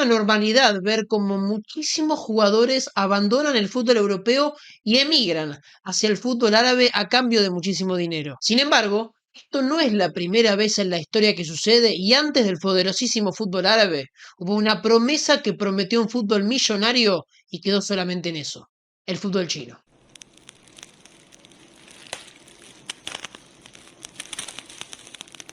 una normalidad ver cómo muchísimos jugadores abandonan el fútbol europeo y emigran hacia el fútbol árabe a cambio de muchísimo dinero. Sin embargo, esto no es la primera vez en la historia que sucede y antes del poderosísimo fútbol árabe hubo una promesa que prometió un fútbol millonario y quedó solamente en eso, el fútbol chino.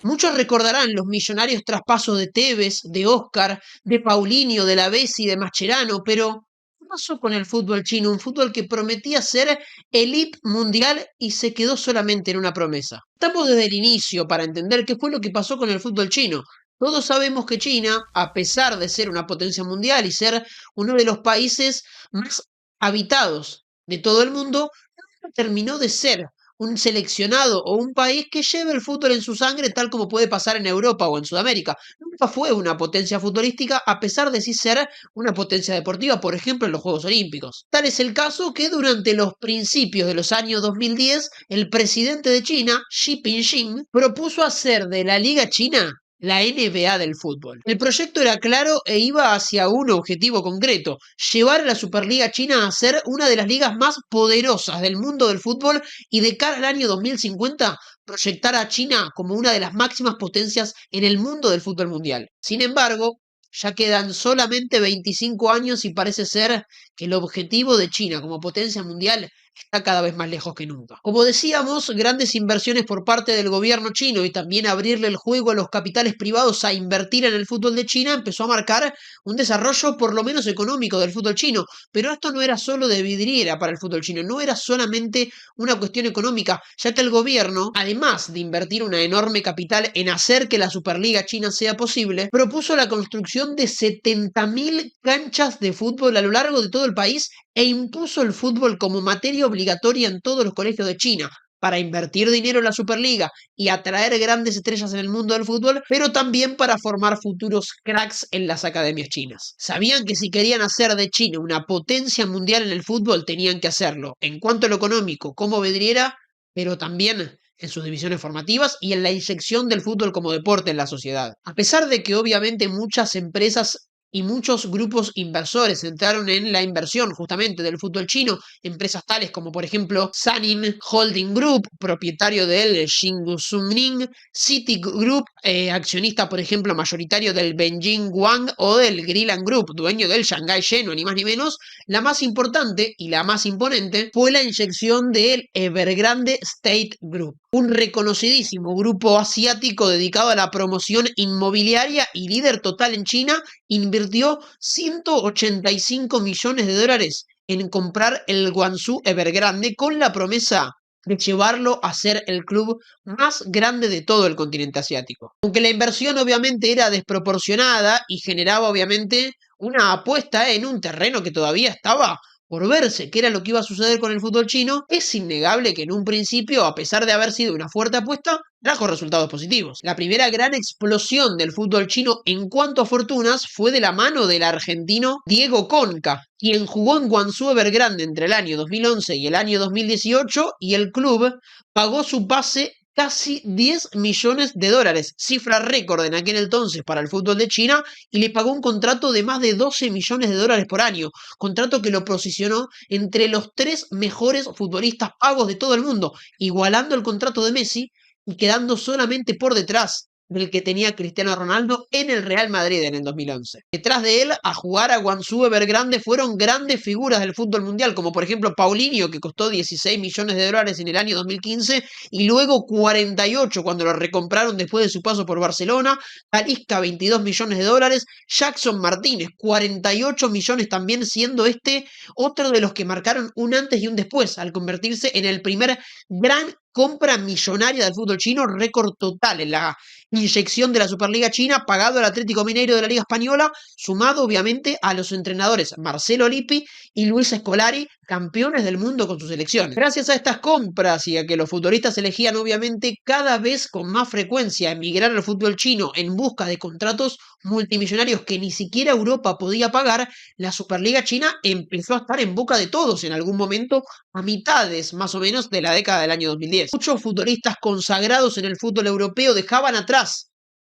Muchos recordarán los millonarios traspasos de Tevez, de Oscar, de Paulinho, de Lavezzi, de Mascherano, pero ¿qué pasó con el fútbol chino? Un fútbol que prometía ser elite mundial y se quedó solamente en una promesa. Estamos desde el inicio para entender qué fue lo que pasó con el fútbol chino. Todos sabemos que China, a pesar de ser una potencia mundial y ser uno de los países más habitados de todo el mundo, nunca terminó de ser un seleccionado o un país que lleve el fútbol en su sangre tal como puede pasar en Europa o en Sudamérica. Nunca fue una potencia futbolística a pesar de sí ser una potencia deportiva, por ejemplo en los Juegos Olímpicos. Tal es el caso que durante los principios de los años 2010 el presidente de China, Xi Jinping, propuso hacer de la Liga China la NBA del fútbol. El proyecto era claro e iba hacia un objetivo concreto: llevar a la Superliga China a ser una de las ligas más poderosas del mundo del fútbol y de cara al año 2050 proyectar a China como una de las máximas potencias en el mundo del fútbol mundial. Sin embargo, ya quedan solamente 25 años y parece ser que el objetivo de China como potencia mundial está cada vez más lejos que nunca. Como decíamos, grandes inversiones por parte del gobierno chino y también abrirle el juego a los capitales privados a invertir en el fútbol de China empezó a marcar un desarrollo por lo menos económico del fútbol chino. Pero esto no era solo de vidriera para el fútbol chino, no era solamente una cuestión económica, ya que el gobierno, además de invertir una enorme capital en hacer que la Superliga China sea posible, propuso la construcción de 70.000 canchas de fútbol a lo largo de todo el país e impuso el fútbol como materia obligatoria en todos los colegios de China, para invertir dinero en la Superliga y atraer grandes estrellas en el mundo del fútbol, pero también para formar futuros cracks en las academias chinas. Sabían que si querían hacer de China una potencia mundial en el fútbol, tenían que hacerlo en cuanto a lo económico, como vidriera, pero también en sus divisiones formativas y en la inyección del fútbol como deporte en la sociedad. A pesar de que obviamente muchas empresas y muchos grupos inversores entraron en la inversión justamente del fútbol chino, empresas tales como por ejemplo Sanin Holding Group, propietario del Xingu Suning, City Group, accionista por ejemplo mayoritario del Beijing Guang o del Grilan Group, dueño del Shanghai Shenhua, ni más ni menos. La más importante y la más imponente fue la inyección del Evergrande State Group, un reconocidísimo grupo asiático dedicado a la promoción inmobiliaria y líder total en China. Invirtió 185 millones de dólares en comprar el Guangzhou Evergrande con la promesa de llevarlo a ser el club más grande de todo el continente asiático. Aunque la inversión obviamente era desproporcionada y generaba obviamente una apuesta en un terreno que todavía estaba por verse qué era lo que iba a suceder con el fútbol chino, es innegable que en un principio, a pesar de haber sido una fuerte apuesta, trajo resultados positivos. La primera gran explosión del fútbol chino en cuanto a fortunas fue de la mano del argentino Diego Conca, quien jugó en Guangzhou Evergrande entre el año 2011 y el año 2018 y el club pagó su pase casi 10 millones de dólares, cifra récord en aquel entonces para el fútbol de China, y le pagó un contrato de más de 12 millones de dólares por año, contrato que lo posicionó entre los 3 mejores futbolistas pagos de todo el mundo, igualando el contrato de Messi y quedando solamente por detrás del que tenía Cristiano Ronaldo en el Real Madrid en el 2011. Detrás de él, a jugar a Guangzhou Evergrande fueron grandes figuras del fútbol mundial, como por ejemplo Paulinho, que costó 16 millones de dólares en el año 2015, y luego 48 cuando lo recompraron después de su paso por Barcelona, Talisca 22 millones de dólares, Jackson Martínez 48 millones también, siendo este otro de los que marcaron un antes y un después, al convertirse en el primer gran compra millonaria del fútbol chino, récord total en la inyección de la Superliga China, pagado al Atlético Mineiro de la Liga Española, sumado obviamente a los entrenadores Marcelo Lippi y Luis Scolari, campeones del mundo con sus selecciones. Gracias a estas compras y a que los futbolistas elegían obviamente cada vez con más frecuencia emigrar al fútbol chino en busca de contratos multimillonarios que ni siquiera Europa podía pagar, la Superliga China empezó a estar en boca de todos en algún momento a mitades más o menos de la década del año 2010. Muchos futbolistas consagrados en el fútbol europeo dejaban atrás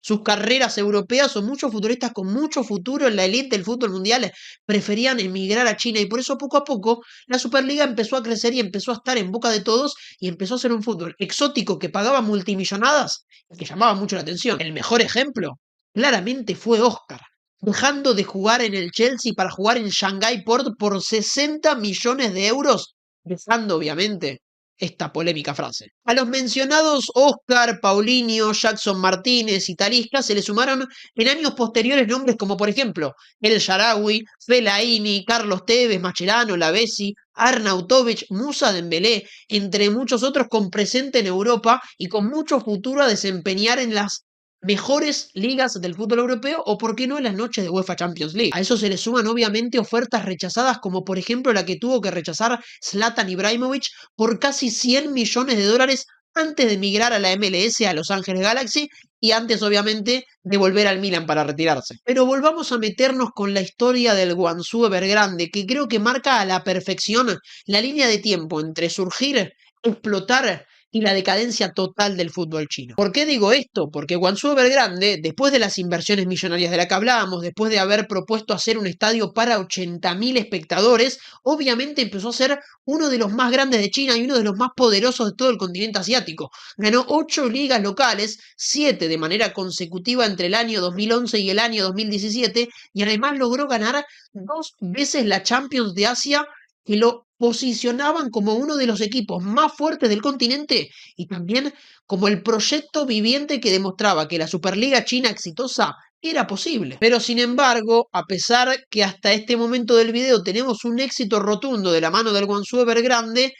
sus carreras europeas o muchos futbolistas con mucho futuro en la élite del fútbol mundial preferían emigrar a China y por eso poco a poco la Superliga empezó a crecer y empezó a estar en boca de todos y empezó a ser un fútbol exótico que pagaba multimillonadas y que llamaba mucho la atención. El mejor ejemplo claramente fue Oscar, dejando de jugar en el Chelsea para jugar en Shanghai Port por 60 millones de euros, dejando obviamente esta polémica frase. A los mencionados Oscar, Paulinho, Jackson Martínez y Talisca se le sumaron en años posteriores nombres como por ejemplo El Shaarawy, Fellaini, Carlos Tevez, Mascherano, Lavezzi, Arnautovic, Musa Dembélé, entre muchos otros con presente en Europa y con mucho futuro a desempeñar en las mejores ligas del fútbol europeo o por qué no en las noches de UEFA Champions League. A eso se le suman obviamente ofertas rechazadas como por ejemplo la que tuvo que rechazar Zlatan Ibrahimovic por casi 100 millones de dólares antes de emigrar a la MLS a Los Ángeles Galaxy y antes obviamente de volver al Milan para retirarse. Pero volvamos a meternos con la historia del Guangzhou Evergrande que creo que marca a la perfección la línea de tiempo entre surgir, explotar y la decadencia total del fútbol chino. ¿Por qué digo esto? Porque Guangzhou Evergrande, después de las inversiones millonarias de las que hablábamos, después de haber propuesto hacer un estadio para 80.000 espectadores, obviamente empezó a ser uno de los más grandes de China y uno de los más poderosos de todo el continente asiático. Ganó 8 ligas locales, 7 de manera consecutiva entre el año 2011 y el año 2017, y además logró ganar 2 veces la Champions de Asia, que lo posicionaban como uno de los equipos más fuertes del continente y también como el proyecto viviente que demostraba que la Superliga China exitosa era posible. Pero sin embargo, a pesar que hasta este momento del video tenemos un éxito rotundo de la mano del Guangzhou Evergrande,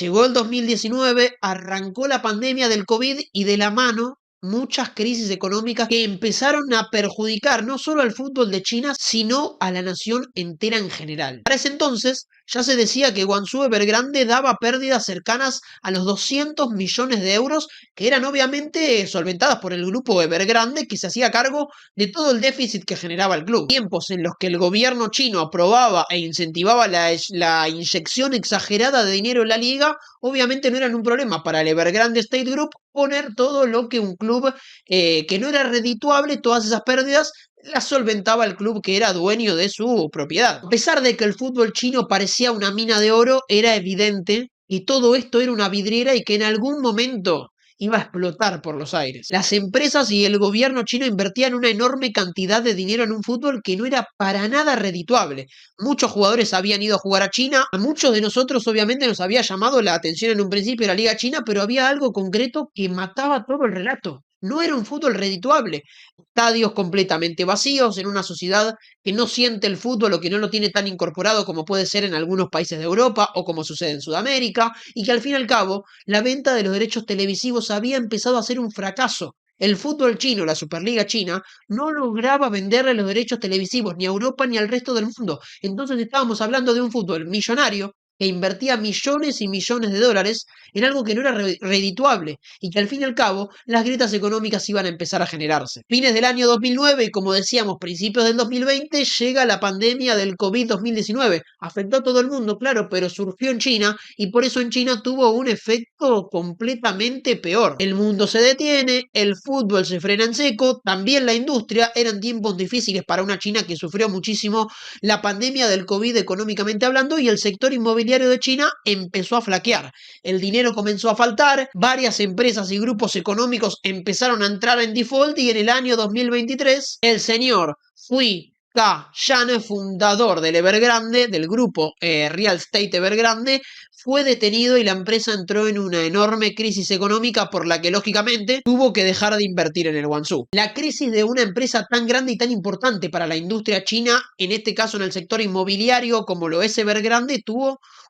llegó el 2019, arrancó la pandemia del COVID y de la mano muchas crisis económicas que empezaron a perjudicar no solo al fútbol de China, sino a la nación entera en general. Para ese entonces, ya se decía que Guangzhou Evergrande daba pérdidas cercanas a los 200 millones de euros, que eran obviamente solventadas por el grupo Evergrande, que se hacía cargo de todo el déficit que generaba el club. Tiempos en los que el gobierno chino aprobaba e incentivaba la inyección exagerada de dinero en la liga, obviamente no eran un problema para el Evergrande State Group poner todo lo que un club que no era redituable, todas esas pérdidas, las solventaba el club que era dueño de su propiedad. A pesar de que el fútbol chino parecía una mina de oro, era evidente que todo esto era una vidriera y que en algún momento iba a explotar por los aires. Las empresas y el gobierno chino invertían una enorme cantidad de dinero en un fútbol que no era para nada redituable. Muchos jugadores habían ido a jugar a China, a muchos de nosotros obviamente nos había llamado la atención en un principio la Liga China, pero había algo concreto que mataba todo el relato. No era un fútbol redituable. Estadios completamente vacíos en una sociedad que no siente el fútbol o que no lo tiene tan incorporado como puede ser en algunos países de Europa o como sucede en Sudamérica, y que al fin y al cabo la venta de los derechos televisivos había empezado a ser un fracaso. El fútbol chino, la Superliga China, no lograba venderle los derechos televisivos ni a Europa ni al resto del mundo. Entonces estábamos hablando de un fútbol millonario que invertía millones y millones de dólares en algo que no era redituable y que al fin y al cabo las grietas económicas iban a empezar a generarse. Fines del año 2009 y como decíamos principios del 2020 llega la pandemia del COVID-2019. Afectó a todo el mundo, claro, pero surgió en China y por eso en China tuvo un efecto completamente peor. El mundo se detiene, el fútbol se frena en seco, también la industria. Eran tiempos difíciles para una China que sufrió muchísimo la pandemia del COVID económicamente hablando y el sector inmobiliario de China empezó a flaquear. El dinero comenzó a faltar, varias empresas y grupos económicos empezaron a entrar en default y en el año 2023 el señor Hui Ka-Yan, fundador del Evergrande, del grupo Real Estate Evergrande, fue detenido y la empresa entró en una enorme crisis económica por la que lógicamente tuvo que dejar de invertir en el Guangzhou. La crisis de una empresa tan grande y tan importante para la industria china, en este caso en el sector inmobiliario como lo es Evergrande,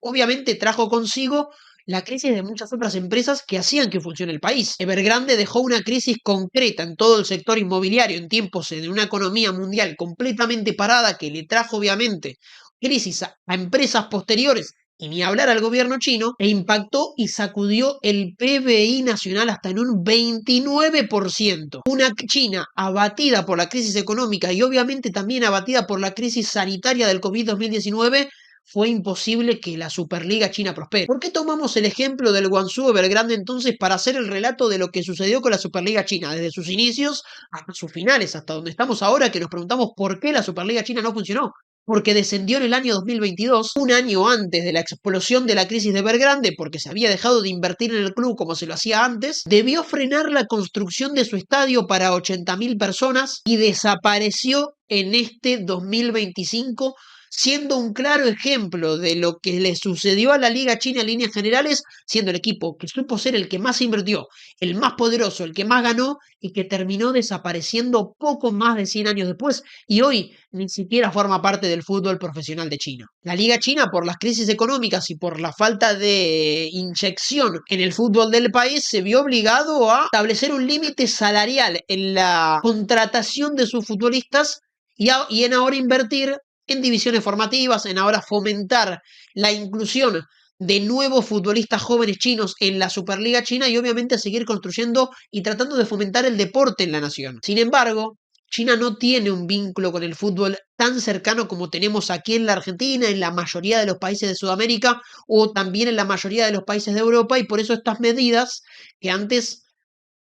obviamente trajo consigo la crisis de muchas otras empresas que hacían que funcione el país. Evergrande dejó una crisis concreta en todo el sector inmobiliario en tiempos de una economía mundial completamente parada que le trajo obviamente crisis a empresas posteriores y ni hablar al gobierno chino, e impactó y sacudió el PBI nacional hasta en un 29%. Una China abatida por la crisis económica y obviamente también abatida por la crisis sanitaria del COVID-2019 fue imposible que la Superliga China prospere. ¿Por qué tomamos el ejemplo del Guangzhou Evergrande entonces para hacer el relato de lo que sucedió con la Superliga China, desde sus inicios hasta sus finales, hasta donde estamos ahora, que nos preguntamos por qué la Superliga China no funcionó? Porque descendió en el año 2022, un año antes de la explosión de la crisis de Evergrande, porque se había dejado de invertir en el club como se lo hacía antes, debió frenar la construcción de su estadio para 80.000 personas y desapareció en este 2025, siendo un claro ejemplo de lo que le sucedió a la Liga China en líneas generales, siendo el equipo que supo ser el que más invirtió, el más poderoso, el que más ganó y que terminó desapareciendo poco más de 100 años después y hoy ni siquiera forma parte del fútbol profesional de China. La Liga China, por las crisis económicas y por la falta de inyección en el fútbol del país, se vio obligado a establecer un límite salarial en la contratación de sus futbolistas y en ahora invertir en divisiones formativas, en ahora fomentar la inclusión de nuevos futbolistas jóvenes chinos en la Superliga China y obviamente seguir construyendo y tratando de fomentar el deporte en la nación. Sin embargo, China no tiene un vínculo con el fútbol tan cercano como tenemos aquí en la Argentina, en la mayoría de los países de Sudamérica o también en la mayoría de los países de Europa y por eso estas medidas que antes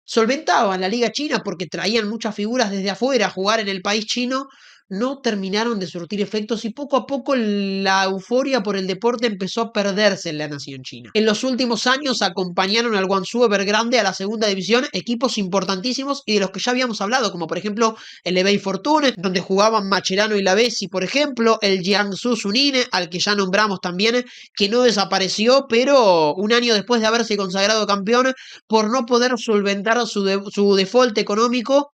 solventaban la Liga China porque traían muchas figuras desde afuera a jugar en el país chino, no terminaron de surtir efectos y poco a poco la euforia por el deporte empezó a perderse en la nación china. En los últimos años acompañaron al Guangzhou Evergrande a la segunda división equipos importantísimos y de los que ya habíamos hablado, como por ejemplo el Hebei Fortune, donde jugaban Mascherano y Lavezzi, por ejemplo, el Jiangsu Suning, al que ya nombramos también, que no desapareció, pero un año después de haberse consagrado campeón, por no poder solventar su default económico,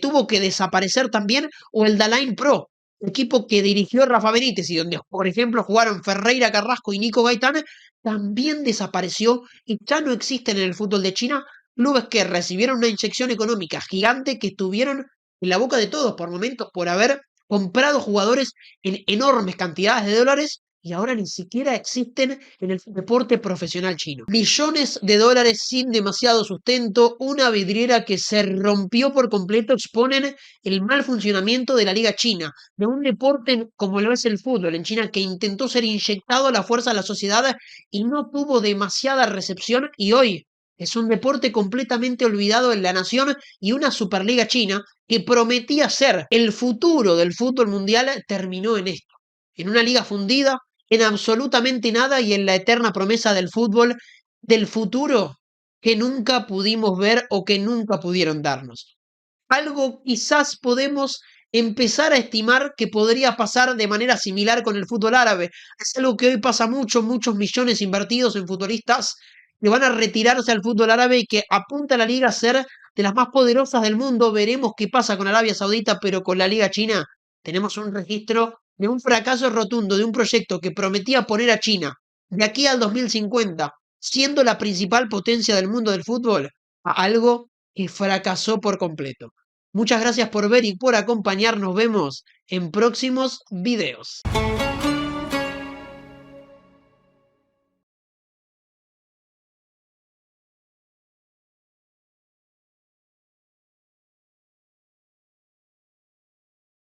tuvo que desaparecer también, o el Dalain Pro, equipo que dirigió Rafa Benítez y donde, por ejemplo, jugaron Ferreira Carrasco y Nico Gaitán, también desapareció y ya no existen en el fútbol de China clubes que recibieron una inyección económica gigante que estuvieron en la boca de todos por momentos por haber comprado jugadores en enormes cantidades de dólares y ahora ni siquiera existen en el deporte profesional chino. Millones de dólares sin demasiado sustento, una vidriera que se rompió por completo, exponen el mal funcionamiento de la Liga China, de un deporte como lo es el fútbol en China que intentó ser inyectado a la fuerza de la sociedad y no tuvo demasiada recepción y hoy es un deporte completamente olvidado en la nación y una Superliga China que prometía ser el futuro del fútbol mundial terminó en esto, en una liga fundida en absolutamente nada y en la eterna promesa del fútbol del futuro que nunca pudimos ver o que nunca pudieron darnos. Algo quizás podemos empezar a estimar que podría pasar de manera similar con el fútbol árabe. Es algo que hoy pasa mucho, muchos millones invertidos en futbolistas que van a retirarse al fútbol árabe y que apunta a la liga a ser de las más poderosas del mundo. Veremos qué pasa con Arabia Saudita, pero con la Liga China tenemos un registro de un fracaso rotundo de un proyecto que prometía poner a China de aquí al 2050, siendo la principal potencia del mundo del fútbol, a algo que fracasó por completo. Muchas gracias por ver y por acompañarnos. Nos vemos en próximos videos.